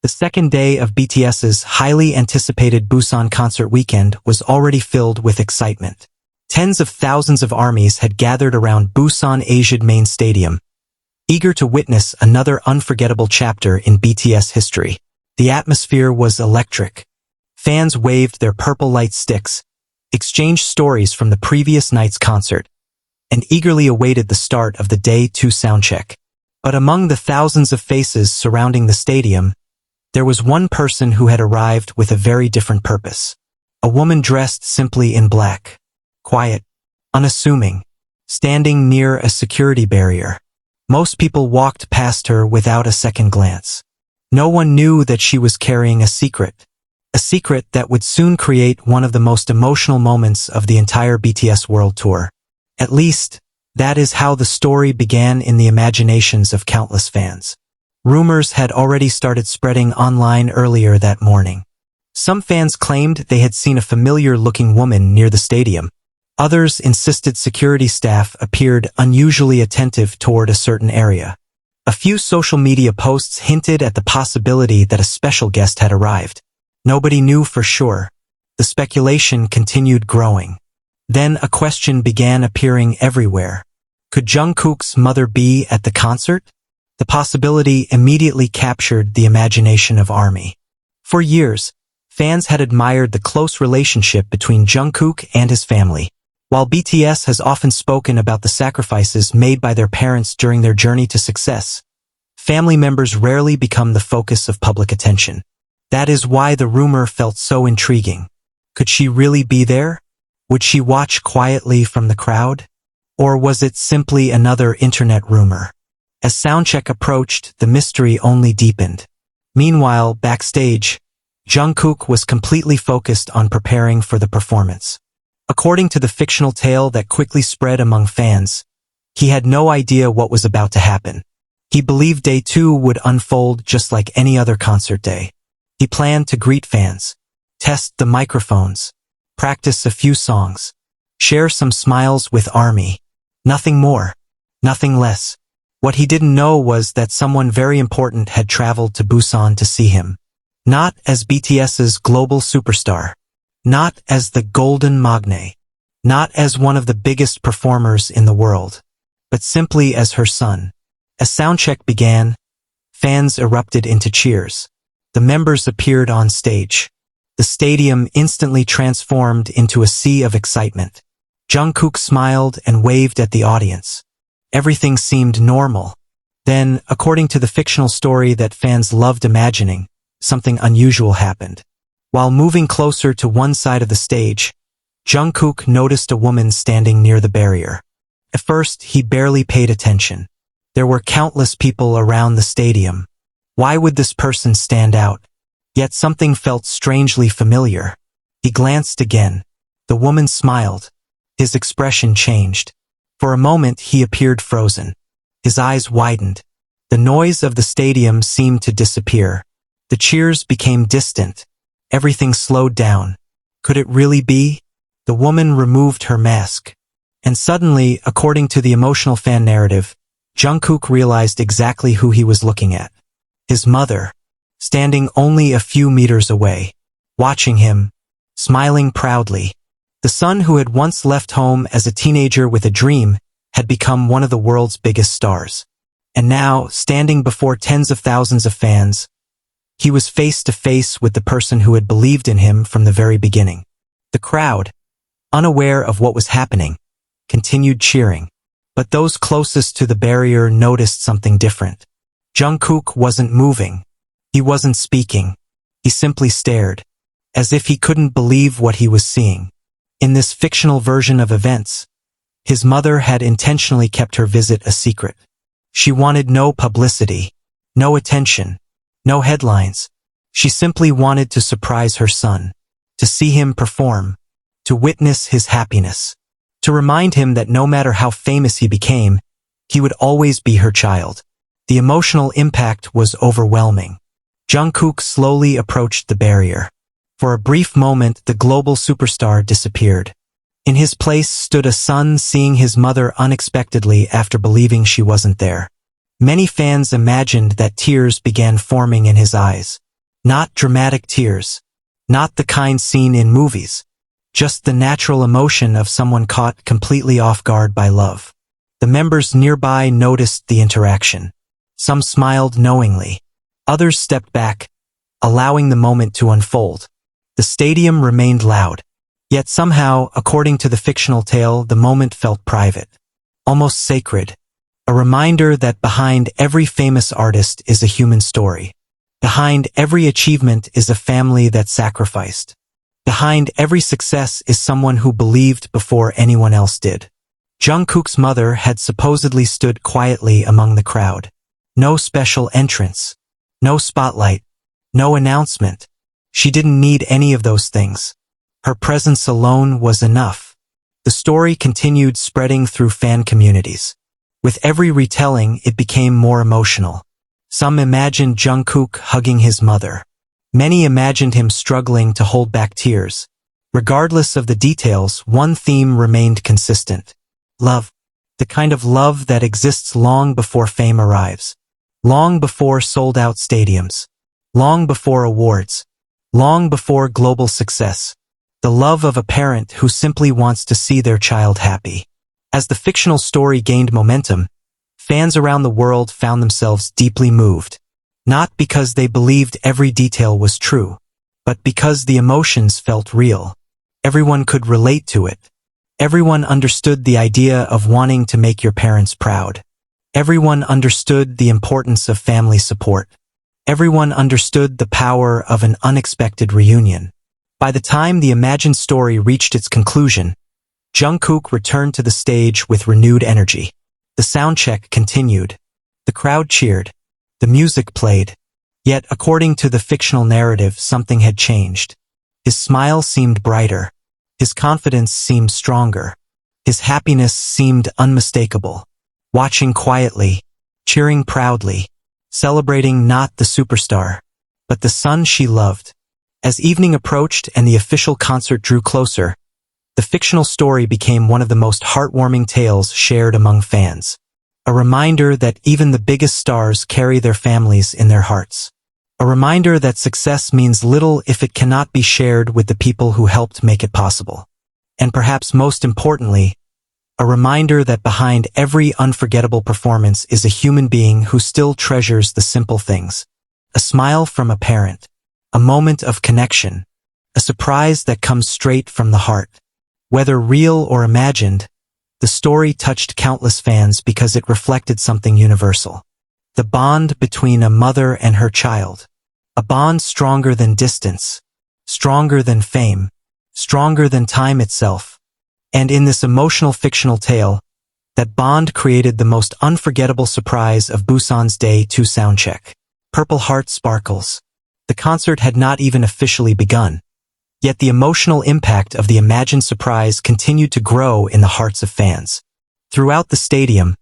The second day of BTS's highly anticipated Busan concert weekend was already filled with excitement. Tens of thousands of armies had gathered around Busan Asian main stadium, eager to witness another unforgettable chapter in BTS history. The atmosphere was electric. Fans waved their purple light sticks, exchanged stories from the previous night's concert, and eagerly awaited the start of the Day 2 soundcheck. But among the thousands of faces surrounding the stadium, there was one person who had arrived with a very different purpose. A woman dressed simply in black, quiet, unassuming, standing near a security barrier. Most people walked past her without a second glance. No one knew that she was carrying a secret that would soon create one of the most emotional moments of the entire BTS World Tour. At least, that is how the story began in the imaginations of countless fans. Rumors had already started spreading online earlier that morning. Some fans claimed they had seen a familiar-looking woman near the stadium. Others insisted security staff appeared unusually attentive toward a certain area. A few social media posts hinted at the possibility that a special guest had arrived. Nobody knew for sure. The speculation continued growing. Then a question began appearing everywhere. Could Jungkook's mother be at the concert? The possibility immediately captured the imagination of ARMY. For years, fans had admired the close relationship between Jungkook and his family. While BTS has often spoken about the sacrifices made by their parents during their journey to success, family members rarely become the focus of public attention. That is why the rumor felt so intriguing. Could she really be there? Would she watch quietly from the crowd? Or was it simply another internet rumor? As Soundcheck approached, the mystery only deepened. Meanwhile, backstage, Jungkook was completely focused on preparing for the performance. According to the fictional tale that quickly spread among fans, he had no idea what was about to happen. He believed Day 2 would unfold just like any other concert day. He planned to greet fans, test the microphones, practice a few songs, share some smiles with ARMY. Nothing more, nothing less. What he didn't know was that someone very important had traveled to Busan to see him. Not as BTS's global superstar. Not as the golden magne. Not as one of the biggest performers in the world. But simply as her son. As soundcheck began, fans erupted into cheers. The members appeared on stage. The stadium instantly transformed into a sea of excitement. Jungkook smiled and waved at the audience. Everything seemed normal. Then, according to the fictional story that fans loved imagining, something unusual happened. While moving closer to one side of the stage, Jungkook noticed a woman standing near the barrier. At first, he barely paid attention. There were countless people around the stadium. Why would this person stand out? Yet something felt strangely familiar. He glanced again. The woman smiled. His expression changed. For a moment, he appeared frozen. His eyes widened. The noise of the stadium seemed to disappear. The cheers became distant. Everything slowed down. Could it really be? The woman removed her mask. And suddenly, according to the emotional fan narrative, Jungkook realized exactly who he was looking at. His mother, standing only a few meters away, watching him, smiling proudly. The son who had once left home as a teenager with a dream had become one of the world's biggest stars. And now, standing before tens of thousands of fans, he was face to face with the person who had believed in him from the very beginning. The crowd, unaware of what was happening, continued cheering. But those closest to the barrier noticed something different. Jungkook wasn't moving. He wasn't speaking. He simply stared, as if he couldn't believe what he was seeing. In this fictional version of events, his mother had intentionally kept her visit a secret. She wanted no publicity, no attention, no headlines. She simply wanted to surprise her son, to see him perform, to witness his happiness, to remind him that no matter how famous he became, he would always be her child. The emotional impact was overwhelming. Jungkook slowly approached the barrier. For a brief moment, the global superstar disappeared. In his place stood a son seeing his mother unexpectedly after believing she wasn't there. Many fans imagined that tears began forming in his eyes. Not dramatic tears. Not the kind seen in movies. Just the natural emotion of someone caught completely off guard by love. The members nearby noticed the interaction. Some smiled knowingly. Others stepped back, allowing the moment to unfold. The stadium remained loud. Yet somehow, according to the fictional tale, the moment felt private. Almost sacred. A reminder that behind every famous artist is a human story. Behind every achievement is a family that sacrificed. Behind every success is someone who believed before anyone else did. Jungkook's mother had supposedly stood quietly among the crowd. No special entrance. No spotlight. No announcement. She didn't need any of those things. Her presence alone was enough. The story continued spreading through fan communities. With every retelling, it became more emotional. Some imagined Jungkook hugging his mother. Many imagined him struggling to hold back tears. Regardless of the details, one theme remained consistent. Love. The kind of love that exists long before fame arrives. Long before sold-out stadiums. Long before awards. Long before global success. The love of a parent who simply wants to see their child happy. As the fictional story gained momentum, fans around the world found themselves deeply moved. Not because they believed every detail was true, but because the emotions felt real. Everyone could relate to it. Everyone understood the idea of wanting to make your parents proud. Everyone understood the importance of family support. Everyone understood the power of an unexpected reunion. By the time the imagined story reached its conclusion, Jungkook returned to the stage with renewed energy. The soundcheck continued. The crowd cheered. The music played. Yet, according to the fictional narrative, something had changed. His smile seemed brighter. His confidence seemed stronger. His happiness seemed unmistakable. Watching quietly, cheering proudly, celebrating not the superstar, but the son she loved. As evening approached and the official concert drew closer, the fictional story became one of the most heartwarming tales shared among fans. A reminder that even the biggest stars carry their families in their hearts. A reminder that success means little if it cannot be shared with the people who helped make it possible. And perhaps most importantly, a reminder that behind every unforgettable performance is a human being who still treasures the simple things. A smile from a parent. A moment of connection. A surprise that comes straight from the heart. Whether real or imagined, the story touched countless fans because it reflected something universal. The bond between a mother and her child. A bond stronger than distance, stronger than fame, stronger than time itself. And in this emotional fictional tale, that bond created the most unforgettable surprise of Busan's Day 2 Soundcheck. Purple Heart sparkles. The concert had not even officially begun. Yet the emotional impact of the imagined surprise continued to grow in the hearts of fans. Throughout the stadium,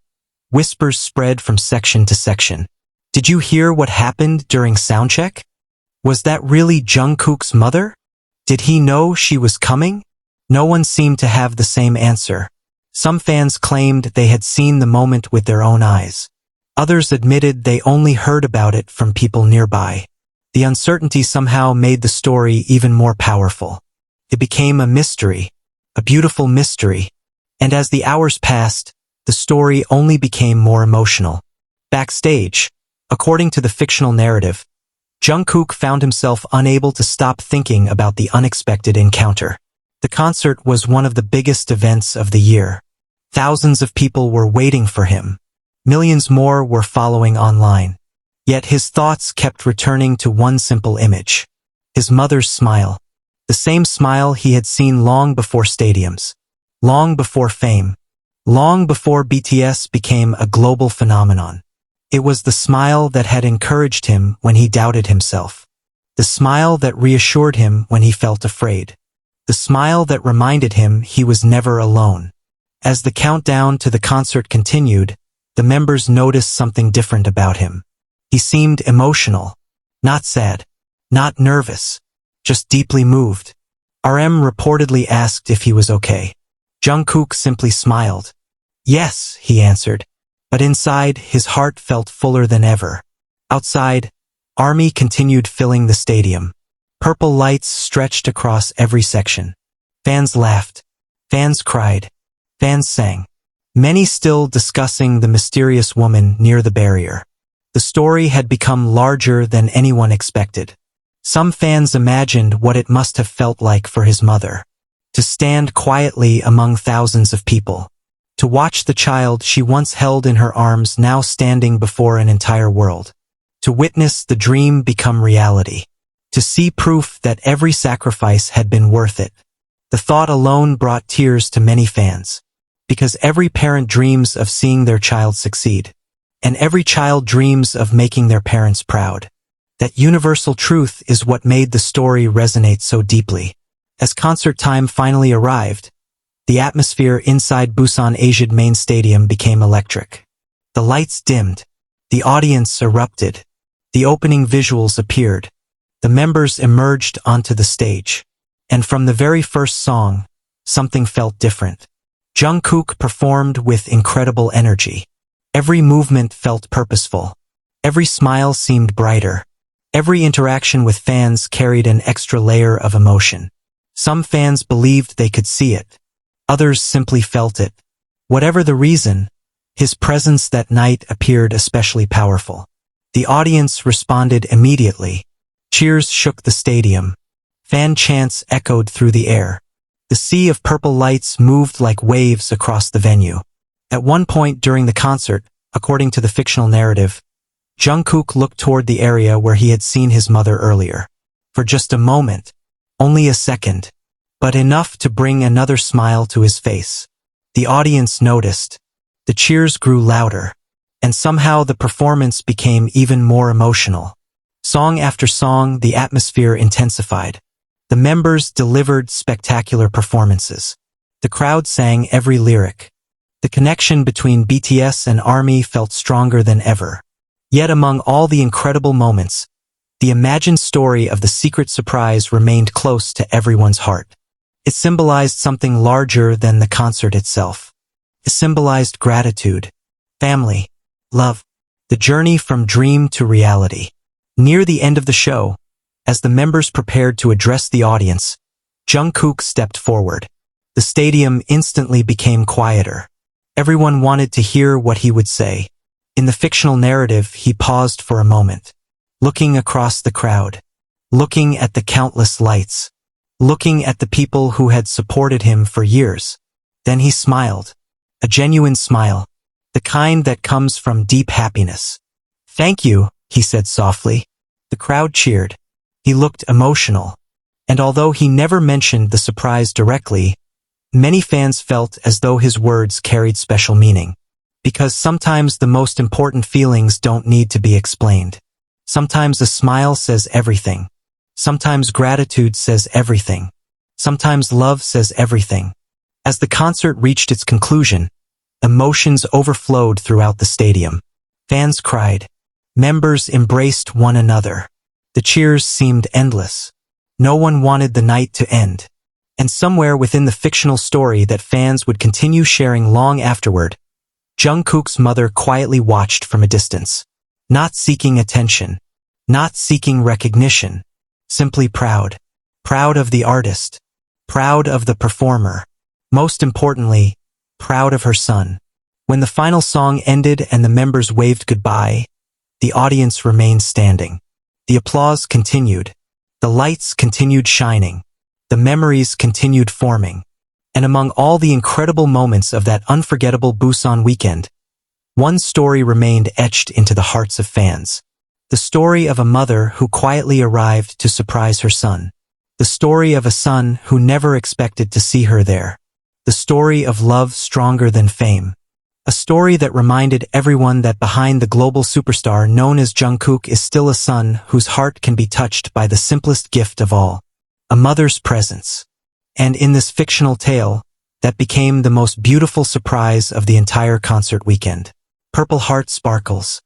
whispers spread from section to section. Did you hear what happened during Soundcheck? Was that really Jungkook's mother? Did he know she was coming? No one seemed to have the same answer. Some fans claimed they had seen the moment with their own eyes. Others admitted they only heard about it from people nearby. The uncertainty somehow made the story even more powerful. It became a mystery, a beautiful mystery. And as the hours passed, the story only became more emotional. Backstage, according to the fictional narrative, Jungkook found himself unable to stop thinking about the unexpected encounter. The concert was one of the biggest events of the year. Thousands of people were waiting for him. Millions more were following online. Yet his thoughts kept returning to one simple image. His mother's smile. The same smile he had seen long before stadiums. Long before fame. Long before BTS became a global phenomenon. It was the smile that had encouraged him when he doubted himself. The smile that reassured him when he felt afraid. The smile that reminded him he was never alone. As the countdown to the concert continued, the members noticed something different about him. He seemed emotional. Not sad. Not nervous. Just deeply moved. RM reportedly asked if he was okay. Jungkook simply smiled. Yes, he answered. But inside, his heart felt fuller than ever. Outside, ARMY continued filling the stadium. Purple lights stretched across every section. Fans laughed. Fans cried. Fans sang. Many still discussing the mysterious woman near the barrier. The story had become larger than anyone expected. Some fans imagined what it must have felt like for his mother. To stand quietly among thousands of people. To watch the child she once held in her arms now standing before an entire world. To witness the dream become reality. To see proof that every sacrifice had been worth it. The thought alone brought tears to many fans. Because every parent dreams of seeing their child succeed. And every child dreams of making their parents proud. That universal truth is what made the story resonate so deeply. As concert time finally arrived, the atmosphere inside Busan Asiad main stadium became electric. The lights dimmed. The audience erupted. The opening visuals appeared. The members emerged onto the stage. And from the very first song, something felt different. Jungkook performed with incredible energy. Every movement felt purposeful. Every smile seemed brighter. Every interaction with fans carried an extra layer of emotion. Some fans believed they could see it. Others simply felt it. Whatever the reason, his presence that night appeared especially powerful. The audience responded immediately. Cheers shook the stadium. Fan chants echoed through the air. The sea of purple lights moved like waves across the venue. At one point during the concert, according to the fictional narrative, Jungkook looked toward the area where he had seen his mother earlier. For just a moment, only a second, but enough to bring another smile to his face. The audience noticed. The cheers grew louder, and somehow the performance became even more emotional. Song after song, the atmosphere intensified. The members delivered spectacular performances. The crowd sang every lyric. The connection between BTS and ARMY felt stronger than ever. Yet among all the incredible moments, the imagined story of the secret surprise remained close to everyone's heart. It symbolized something larger than the concert itself. It symbolized gratitude, family, love, the journey from dream to reality. Near the end of the show, as the members prepared to address the audience, Jungkook stepped forward. The stadium instantly became quieter. Everyone wanted to hear what he would say. In the fictional narrative, he paused for a moment, looking across the crowd, looking at the countless lights, looking at the people who had supported him for years. Then he smiled, a genuine smile, the kind that comes from deep happiness. "Thank you," he said softly. The crowd cheered. He looked emotional, and although he never mentioned the surprise directly, many fans felt as though his words carried special meaning. Because sometimes the most important feelings don't need to be explained. Sometimes a smile says everything. Sometimes gratitude says everything. Sometimes love says everything. As the concert reached its conclusion, emotions overflowed throughout the stadium. Fans cried. Members embraced one another. The cheers seemed endless. No one wanted the night to end. And somewhere within the fictional story that fans would continue sharing long afterward, Jungkook's mother quietly watched from a distance. Not seeking attention. Not seeking recognition. Simply proud. Proud of the artist. Proud of the performer. Most importantly, proud of her son. When the final song ended and the members waved goodbye, the audience remained standing. The applause continued. The lights continued shining. The memories continued forming. And among all the incredible moments of that unforgettable Busan weekend, one story remained etched into the hearts of fans. The story of a mother who quietly arrived to surprise her son. The story of a son who never expected to see her there. The story of love stronger than fame. A story that reminded everyone that behind the global superstar known as Jungkook is still a son whose heart can be touched by the simplest gift of all, a mother's presence. And in this fictional tale, that became the most beautiful surprise of the entire concert weekend. Purple Heart sparkles.